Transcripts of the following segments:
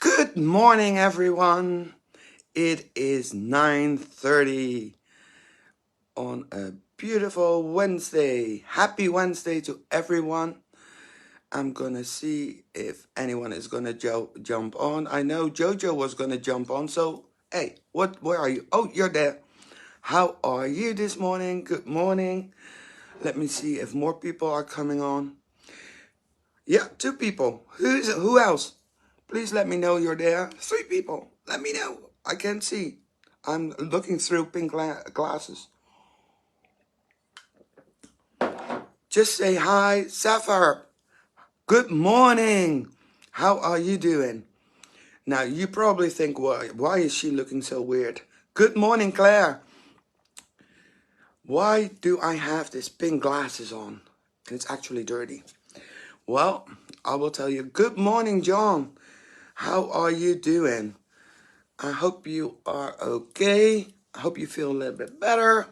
Good morning, everyone. It is 9:30 on a beautiful Wednesday. Happy Wednesday to everyone. I'm gonna see if anyone is gonna jump on. I know Jojo was gonna jump on, so hey, where are you? Oh, you're there. How are you this morning? Good morning. Let me see if more people are coming on. Yeah, two people. Who else? Please let me know you're there. Three people. Let me know. I can't see. I'm looking through pink glasses. Just say hi, Sapphire. Good morning. How are you doing? Now you probably think, why is she looking so weird? Good morning, Claire. Why do I have this pink glasses on? And it's actually dirty. Well, I will tell you. Good morning, John. How are you doing? I hope you are okay. I hope you feel a little bit better.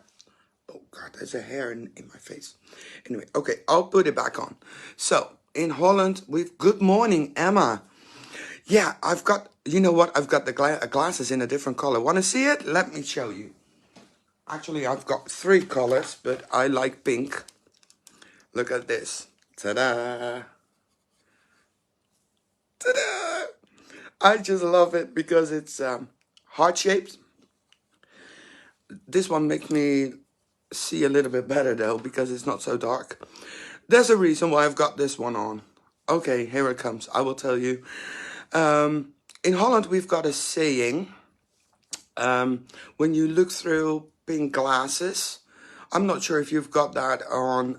Oh God, there's a hair in my face. Anyway, okay, I'll put it back on. So, in Holland, good morning, Emma. Yeah, you know what? I've got the glasses in a different color. Want to see it? Let me show you. Actually, I've got three colors, but I like pink. Look at this. Ta-da! Ta-da! I just love it because it's heart-shaped. This one makes me see a little bit better though because it's not so dark. There's a reason why I've got this one on. Okay, here it comes. I will tell you. In Holland, we've got a saying. When you look through pink glasses, I'm not sure if you've got that on.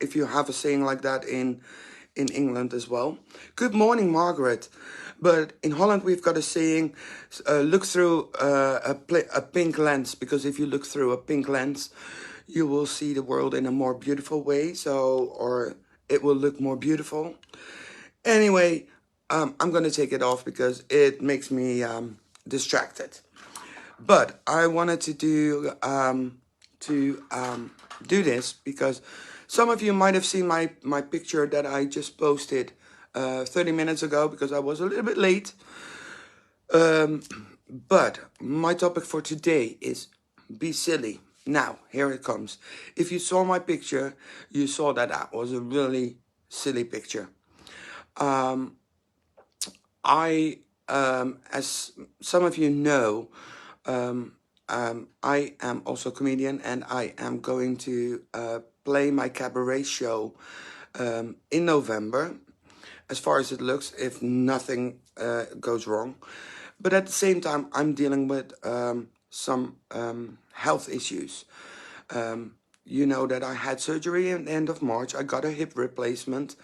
If you have a saying like that in England as well. Good morning, Margaret. But in Holland, we've got a saying, look through a pink lens, because if you look through a pink lens, you will see the world in a more beautiful way. Or it will look more beautiful. Anyway, I'm going to take it off because it makes me distracted. But I wanted to do this because some of you might have seen my picture that I just posted 30 minutes ago because I was a little bit late. But my topic for today is be silly. Now, here it comes. If you saw my picture, you saw that was a really silly picture. As some of you know, I am also a comedian, and I am going to play my cabaret show in November, as far as it looks, if nothing goes wrong. But at the same time, I'm dealing with some health issues. You know that I had surgery at the end of March. I got a hip replacement.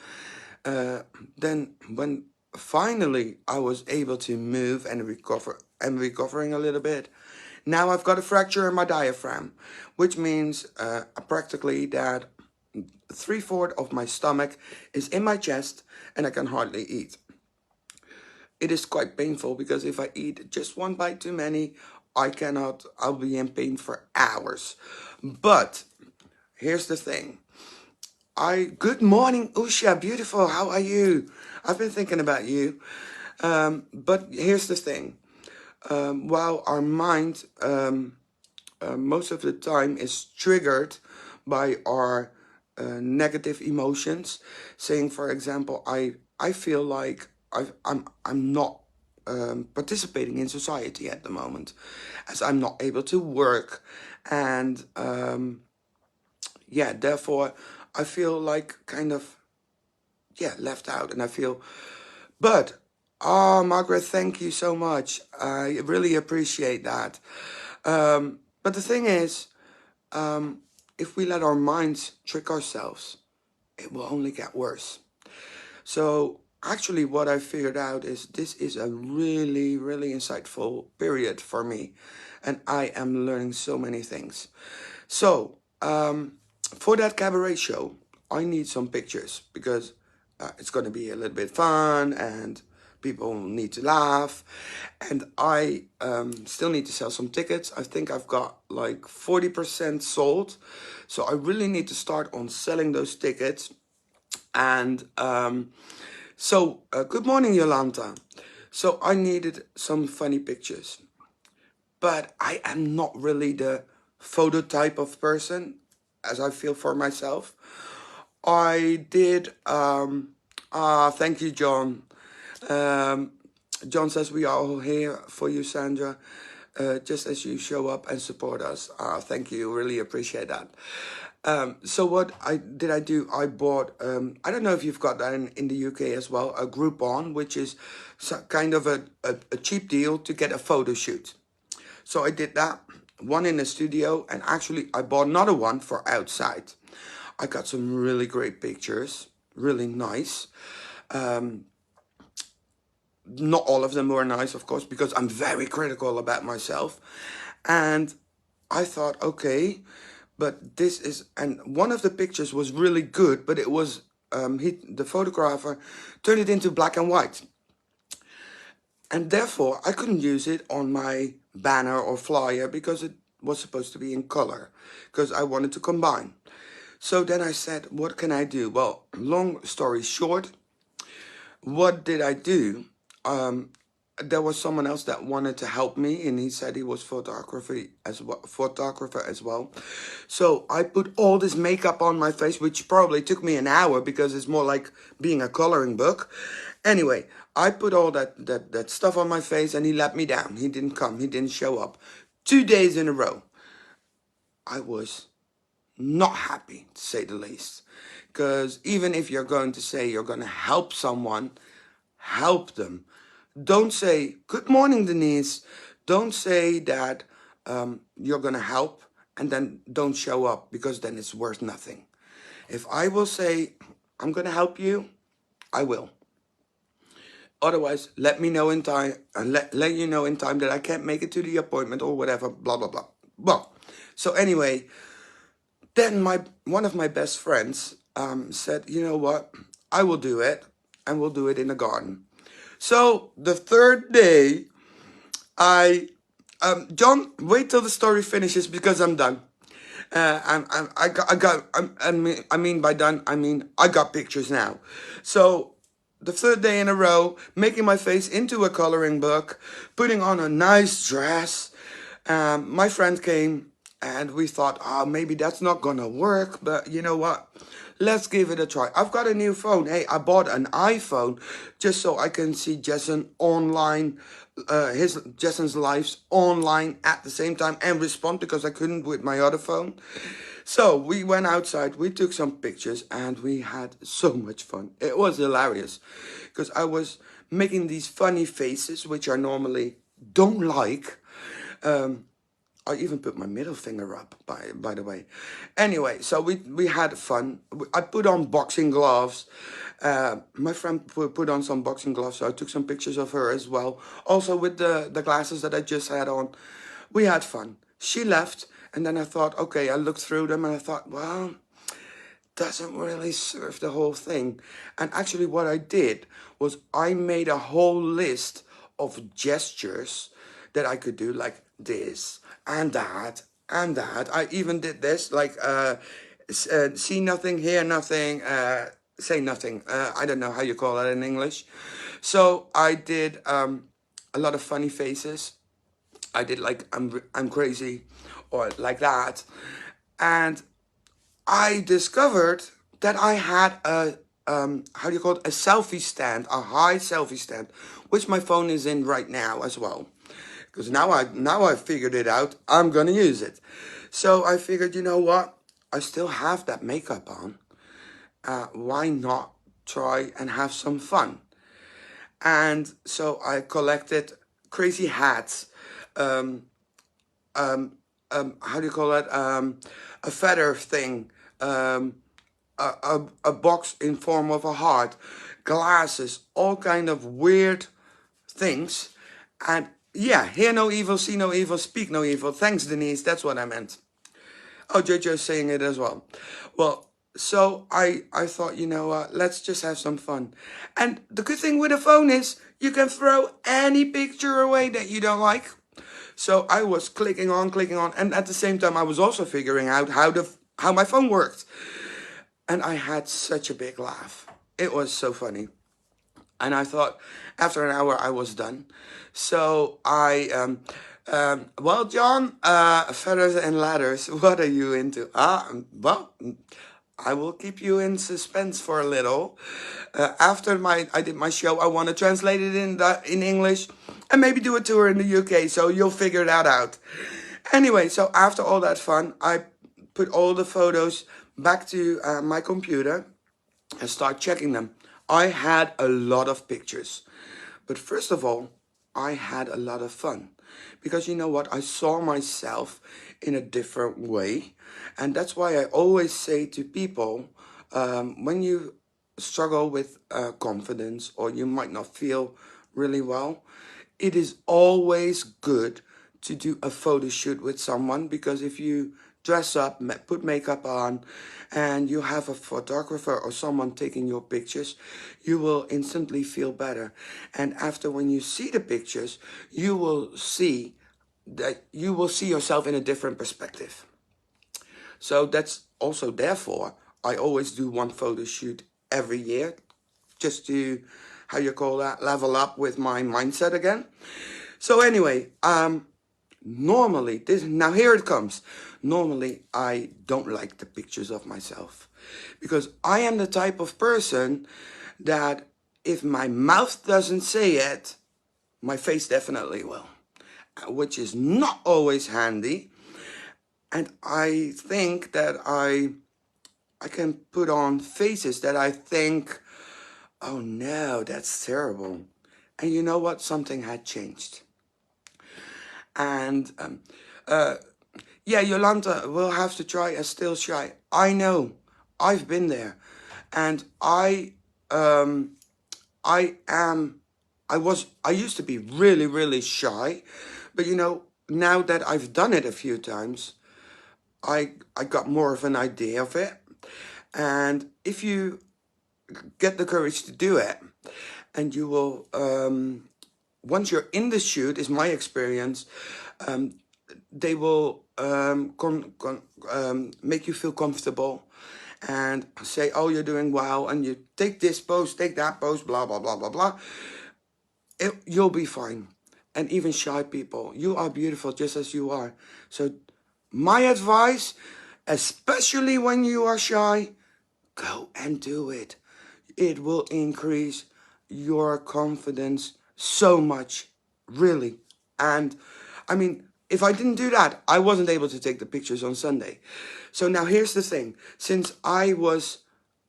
Then when finally I was able to move and recovering a little bit, now I've got a fracture in my diaphragm, which means practically that 3/4 of my stomach is in my chest and I can hardly eat. It is quite painful because if I eat just one bite too many, I'll be in pain for hours. But here's the thing. Good morning, Usha, beautiful, how are you? I've been thinking about you. But here's the thing. While our mind most of the time is triggered by our negative emotions, saying, for example, I feel like I'm not participating in society at the moment, as I'm not able to work, and therefore I feel like kind of left out, and I feel, but Margaret, thank you so much. I really appreciate that. But the thing is, if we let our minds trick ourselves, it will only get worse. So actually what I figured out is this is a really, really insightful period for me. And I am learning so many things. So for that cabaret show, I need some pictures because it's going to be a little bit fun and people need to laugh. And I still need to sell some tickets. I think I've got like 40% sold. So I really need to start on selling those tickets. And good morning, Yolanta. So I needed some funny pictures. But I am not really the photo type of person, as I feel for myself. I did, thank you, John. Um, John says, we are all here for you, Sandra, just as you show up and support us. Thank you, really appreciate that. So what I do? I bought, I don't know if you've got that in the UK as well, a Groupon, which is kind of a cheap deal to get a photo shoot. So I did that, one in the studio, and actually I bought another one for outside. I got some really great pictures, really nice. Not all of them were nice, of course, because I'm very critical about myself. And I thought, okay, but this is, and one of the pictures was really good, but it was, the photographer turned it into black and white. And therefore, I couldn't use it on my banner or flyer because it was supposed to be in color, because I wanted to combine. So then I said, what can I do? Well, long story short, what did I do? There was someone else that wanted to help me, and he said he was photographer as well. So I put all this makeup on my face, which probably took me an hour because it's more like being a coloring book. Anyway, I put all that stuff on my face, and he let me down. He didn't come. He didn't show up. 2 days in a row. I was not happy, to say the least. Because even if you're going to say you're going to help someone, help them. Don't say, good morning, Denise. Don't say that you're going to help and then don't show up, because then it's worth nothing. If I will say, I'm going to help you, I will. Otherwise, let me know in time, and let you know in time that I can't make it to the appointment or whatever, blah, blah, blah. Well, so anyway, then one of my best friends said, you know what, I will do it, and we'll do it in the garden. So the third day, John, wait till the story finishes because I'm done. I mean by done, I mean I got pictures now. So the third day in a row, making my face into a coloring book, putting on a nice dress. My friend came and we thought, oh, maybe that's not gonna work, but you know what? Let's give it a try. I've got a new phone. Hey, I bought an iPhone just so I can see Jason online, Jason's lives online at the same time and respond, because I couldn't with my other phone. So we went outside, we took some pictures, and we had so much fun. It was hilarious because I was making these funny faces, which I normally don't like. I even put my middle finger up, by the way. Anyway, so we had fun. I put on boxing gloves. My friend put on some boxing gloves, so I took some pictures of her as well. Also with the glasses that I just had on. We had fun. She left, and then I thought, okay, I looked through them, and I thought, well, doesn't really serve the whole thing. And actually what I did was I made a whole list of gestures that I could do, like this and that and that. I even did this, like see nothing, hear nothing, say nothing. I don't know how you call that in English. So I did a lot of funny faces. I did like I'm crazy, or like that. And I discovered that I had a how do you call it, a selfie stand, a high selfie stand, which my phone is in right now as well. Because now I figured it out, I'm gonna use it. So I figured, you know what? I still have that makeup on. Why not try and have some fun? And so I collected crazy hats. Um, how do you call it? A feather thing. A box in form of a heart, glasses, all kind of weird things. And yeah, hear no evil, see no evil, speak no evil. Thanks, Denise. That's what I meant. Oh, JoJo's saying it as well. Well, so I thought, you know what, let's just have some fun. And the good thing with a phone is you can throw any picture away that you don't like. So I was clicking on, and at the same time I was also figuring out how my phone worked. And I had such a big laugh. It was so funny. And I thought, After an hour, I was done. So well, John, feathers and ladders, what are you into? Well, I will keep you in suspense for a little. After I did my show, I want to translate it in English and maybe do a tour in the UK. So you'll figure that out. Anyway, so after all that fun, I put all the photos back to my computer and start checking them. I had a lot of pictures. But first of all, I had a lot of fun. Because you know what? I saw myself in a different way. And that's why I always say to people, when you struggle with confidence or you might not feel really well, it is always good to do a photo shoot with someone, because if you dress up, put makeup on, and you have a photographer or someone taking your pictures, you will instantly feel better. And after, when you see the pictures, you will see yourself in a different perspective. So that's also therefore I always do one photo shoot every year, just to, how you call that, level up with my mindset again. So anyway, normally, now here it comes. Normally, I don't like the pictures of myself, because I am the type of person that if my mouth doesn't say it, my face definitely will, which is not always handy. And I think that I can put on faces that I think, oh no, that's terrible. And you know what? Something had changed. And yeah, Yolanta will have to try a still shy. I know, I've been there, and I used to be really, really shy, but you know, now that I've done it a few times, I got more of an idea of it. And if you get the courage to do it, and you will, once you're in the shoot, is my experience, they will make you feel comfortable and say, oh, you're doing well, and you take this pose, take that pose, blah, blah, blah, blah, blah. You'll be fine. And even shy people, you are beautiful just as you are. So my advice, especially when you are shy, go and do it. It will increase your confidence so much, really. And I mean, if I didn't do that, I wasn't able to take the pictures on Sunday. So now here's the thing. Since I was,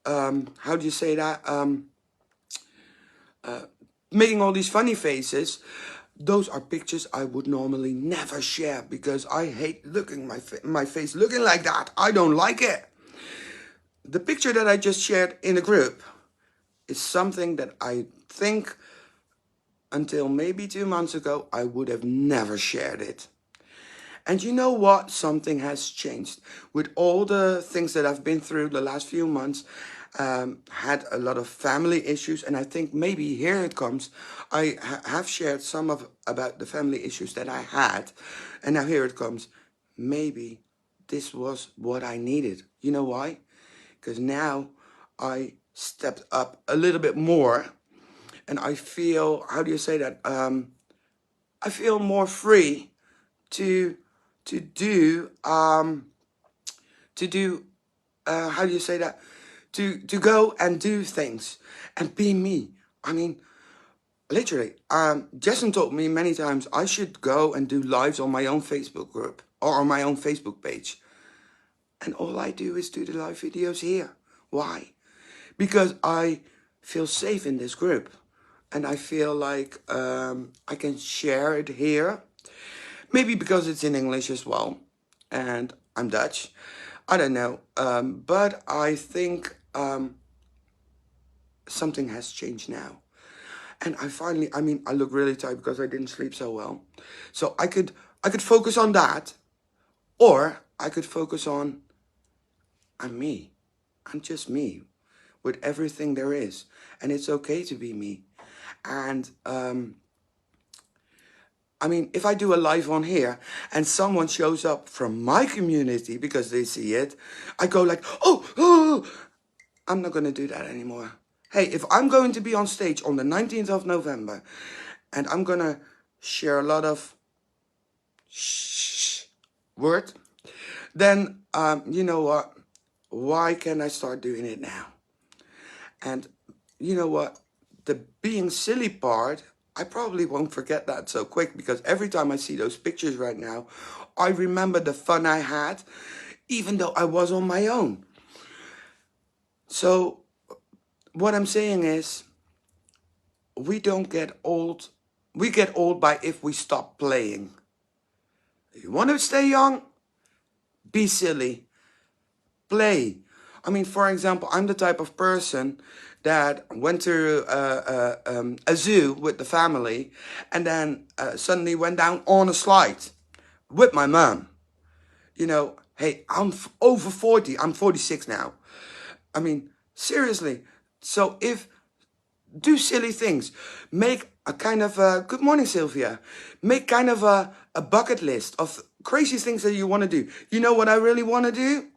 how do you say that? Making all these funny faces, those are pictures I would normally never share, because I hate looking my face looking like that. I don't like it. The picture that I just shared in the group is something that I think until maybe 2 months ago, I would have never shared it. And you know what? Something has changed. With all the things that I've been through the last few months, had a lot of family issues, and I think maybe here it comes. I have shared some about the family issues that I had, and now here it comes. Maybe this was what I needed. You know why? Because now I stepped up a little bit more, and I feel, how do you say that? I feel more free to do how do you say that? To go and do things and be me. I mean, literally, Jason told me many times I should go and do lives on my own Facebook group or on my own Facebook page. And all I do is do the live videos here. Why? Because I feel safe in this group. And I feel like I can share it here. Maybe because it's in English as well. And I'm Dutch. I don't know. But I think something has changed now. And I finally, I mean, I look really tired because I didn't sleep so well. So I could focus on that. Or I could focus on, I'm me. I'm just me. With everything there is. And it's okay to be me. And I mean, if I do a live on here and someone shows up from my community because they see it, I go like, oh, I'm not going to do that anymore. Hey, if I'm going to be on stage on the 19th of November and I'm going to share a lot of word, then you know what? Why can't I start doing it now? And you know what? The being silly part, I probably won't forget that so quick, because every time I see those pictures right now, I remember the fun I had, even though I was on my own. So what I'm saying is, we don't get old. We get old by if we stop playing. If you want to stay young, be silly. Play. I mean, for example, I'm the type of person that went to a zoo with the family and then suddenly went down on a slide with my mom. You know, hey, I'm over 40. I'm 46 now. I mean, seriously. So do silly things. Make a kind of a, good morning, Sylvia. Make kind of a bucket list of crazy things that you want to do. You know what I really want to do?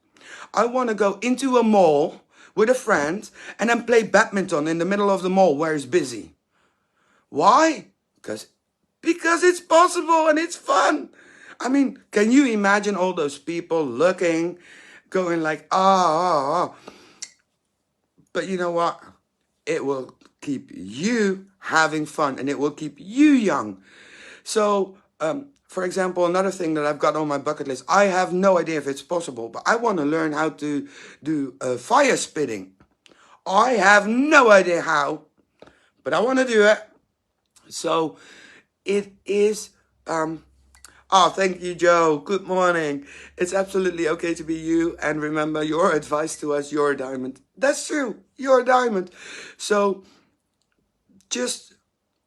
I want to go into a mall with a friend and then play badminton in the middle of the mall where it's busy. Why? Because it's possible and it's fun. I mean, can you imagine all those people looking, going like, ah. But you know what? It will keep you having fun and it will keep you young. So, for example, another thing that I've got on my bucket list, I have no idea if it's possible, but I want to learn how to do fire spitting. I have no idea how, but I want to do it. So it is, oh, thank you, Joe. Good morning. It's absolutely okay to be you. And remember, your advice to us, you're a diamond. That's true. You're a diamond. So just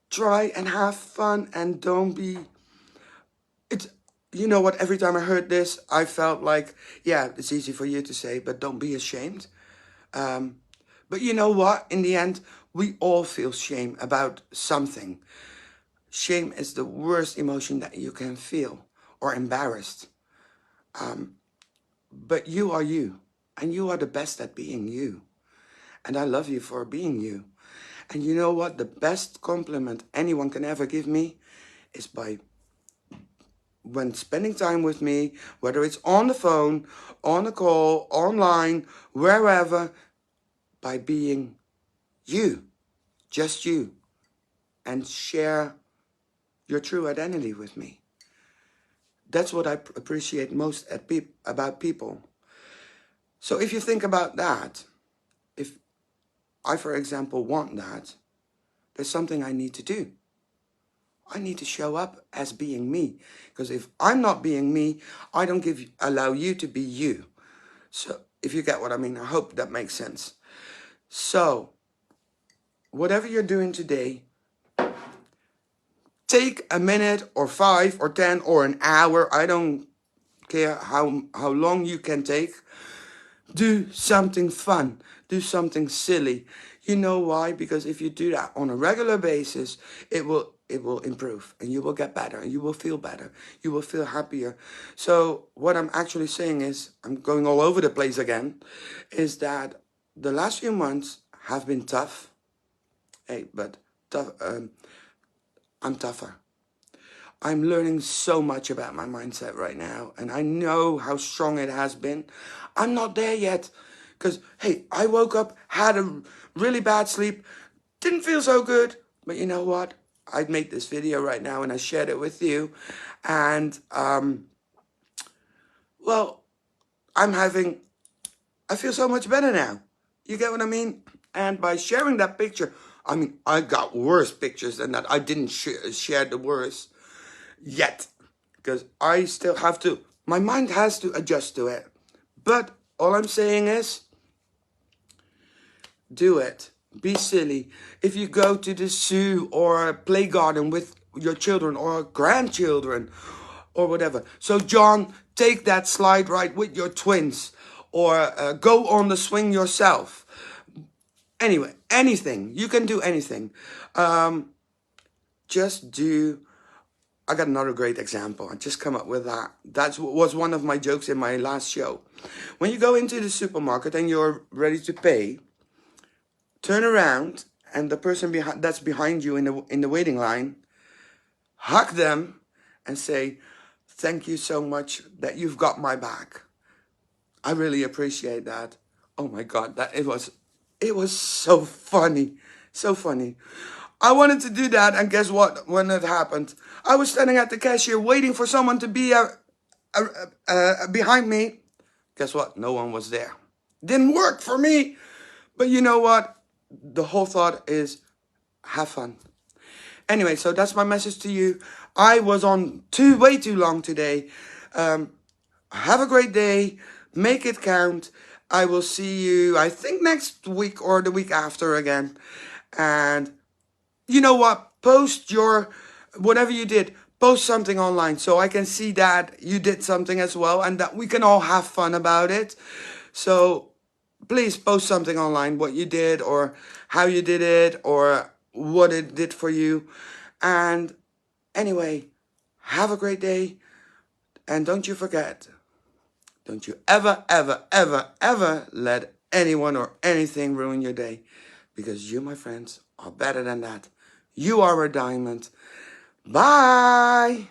try and have fun and don't be, it's, you know what, every time I heard this, I felt like, yeah, it's easy for you to say, but don't be ashamed. But you know what, in the end, we all feel shame about something. Shame is the worst emotion that you can feel, or embarrassed. But you are you, and you are the best at being you. And I love you for being you. And you know what, the best compliment anyone can ever give me is by when spending time with me, whether it's on the phone, on a call, online, wherever, by being you, just you, and share your true identity with me. That's what I appreciate most about people. So if you think about that, if I, for example, want that, there's something I need to do. I need to show up as being me. Because if I'm not being me, I don't allow you to be you. So if you get what I mean, I hope that makes sense. So whatever you're doing today, take a minute or 5 or 10 or an hour. I don't care how long you can take. Do something fun. Do something silly. You know why? Because if you do that on a regular basis, it will improve and you will get better and you will feel better. You will feel happier. So what I'm actually saying is, I'm going all over the place again, is that the last few months have been tough. Hey, but tough. I'm tougher. I'm learning so much about my mindset right now, and I know how strong it has been. I'm not there yet, because, hey, I woke up, had a really bad sleep, didn't feel so good, but you know what? I made this video right now, and I shared it with you, and, well, I feel so much better now. You get what I mean? And by sharing that picture, I mean, I got worse pictures than that. I didn't share the worst yet, because I still have to, my mind has to adjust to it. But all I'm saying is, do it. Be silly. If you go to the zoo or a play garden with your children or grandchildren or whatever. So John, take that slide ride with your twins, or go on the swing yourself. Anyway, anything. You can do anything. Just do. I got another great example. I just come up with that. That was one of my jokes in my last show. When you go into the supermarket and you're ready to pay turn around and the person that's behind you in the waiting line, hug them and say, thank you so much that you've got my back. I really appreciate that. Oh my God, it was so funny. So funny. I wanted to do that, and guess what? When it happened, I was standing at the cashier waiting for someone to be behind me. Guess what? No one was there. Didn't work for me. But you know what? The whole thought is have fun. Anyway, so that's my message to you. I was on way too long today. Have a great day. Make it count. I will see you, I think, next week or the week after again. And you know what? Post your, whatever you did, post something online so I can see that you did something as well and that we can all have fun about it. So please post something online, what you did or how you did it or what it did for you. And anyway, have a great day. And don't you forget, don't you ever, ever, ever, ever let anyone or anything ruin your day. Because you, my friends, are better than that. You are a diamond. Bye.